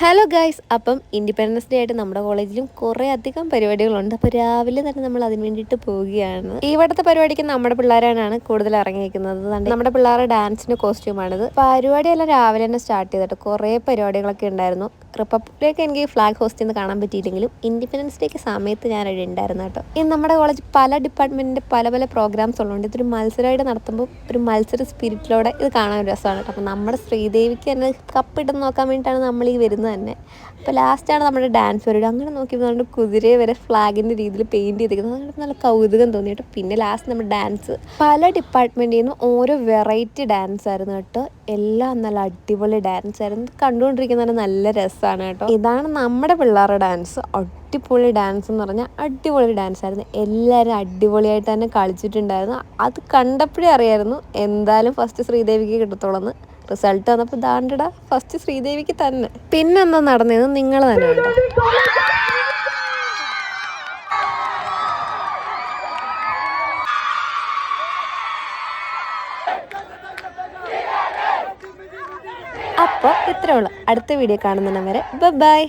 Hello guys, അപ്പം independence day ആയിട്ട് നമ്മുടെ കോളേജിലും കുറേ അധികം പരിപാടികളുണ്ട്. അപ്പോൾ രാവിലെ തന്നെ നമ്മൾ അതിന് വേണ്ടിയിട്ട് പോവുകയാണ്. ഇവിടുത്തെ പരിപാടിക്ക് നമ്മുടെ പിള്ളേരാണ് കൂടുതൽ ഇറങ്ങിയിരിക്കുന്നത്. നമ്മുടെ പിള്ളേരുടെ ഡാൻസിൻ്റെ കോസ്റ്റ്യൂമാണിത്. പരിപാടിയെല്ലാം രാവിലെ തന്നെ സ്റ്റാർട്ട് ചെയ്തിട്ട് കുറേ പരിപാടികളൊക്കെ ഉണ്ടായിരുന്നു. റിപ്പബ്ലിക് ഡേക്ക് എനിക്ക് ഫ്ലാഗ് ഹോസ്റ്റ് ചെയ്യുന്ന കാണാൻ പറ്റിയില്ലെങ്കിലും ഇൻഡിപെൻഡൻസ് ഡേക്ക് സമയത്ത് ഞാൻ അവിടെ ഉണ്ടായിരുന്നു കേട്ടോ. ഇന്ന് നമ്മുടെ കോളേജ് പല ഡിപ്പാർട്ട്മെൻറ്റിൻ്റെ പല പല പ്രോഗ്രാംസ് ഉള്ളതുകൊണ്ട് ഇതൊരു മത്സരമായിട്ട് നടത്തുമ്പോൾ ഒരു മത്സര സ്പിരിറ്റിലൂടെ ഇത് കാണാൻ ഒരു രസമാണ് കേട്ടോ. അപ്പോൾ നമ്മുടെ ശ്രീദേവിക്ക് തന്നെ കപ്പിട്ട് നോക്കാൻ വേണ്ടിയിട്ടാണ് നമ്മൾ ഈ വരുന്നത് തന്നെ. അപ്പോൾ ലാസ്റ്റാണ് നമ്മുടെ ഡാൻസ് പരിപാടി. അങ്ങനെ നോക്കിയപ്പോൾ നമ്മുടെ കുതിരയെ വരെ ഫ്ലാഗിൻ്റെ രീതിയിൽ പെയിൻറ്റ് ചെയ്തിരിക്കുന്നത്. അങ്ങനെ നല്ല കൗതുകം തോന്നിയിട്ട് പിന്നെ ലാസ്റ്റ് നമ്മുടെ ഡാൻസ് പല ഡിപ്പാർട്ട്മെൻറ്റിൽ നിന്നും ഓരോ വെറൈറ്റി ഡാൻസ് ആയിരുന്നു കേട്ടോ. എല്ലാം നല്ല അടിപൊളി ഡാൻസ് ആയിരുന്നു. കണ്ടുകൊണ്ടിരിക്കുന്നത് നല്ല രസമാണ് കേട്ടോ. ഇതാണ് നമ്മുടെ പിള്ളേരുടെ ഡാൻസ്. അടിപൊളി ഡാൻസ് എന്ന് പറഞ്ഞാൽ അടിപൊളി ഡാൻസ് ആയിരുന്നു. എല്ലാവരും അടിപൊളിയായിട്ട് തന്നെ കളിച്ചിട്ടുണ്ടായിരുന്നു. അത് കണ്ടപ്പോഴേ അറിയായിരുന്നു എന്തായാലും ഫസ്റ്റ് ശ്രീദേവിക്ക് കിട്ടത്തുള്ളൂ. റിസൾട്ട് വന്നപ്പോൾ ദാണ്ടടാ ഫസ്റ്റ് ശ്രീദേവിക്ക് തന്നെ. പിന്നെന്താ നടന്നതെന്ന് നിങ്ങൾ തന്നെ കണ്ടോ. അപ്പോൾ ഇത്രേ ഉള്ളൂ. അടുത്ത വീഡിയോ കാണുന്നവരെ ബൈ.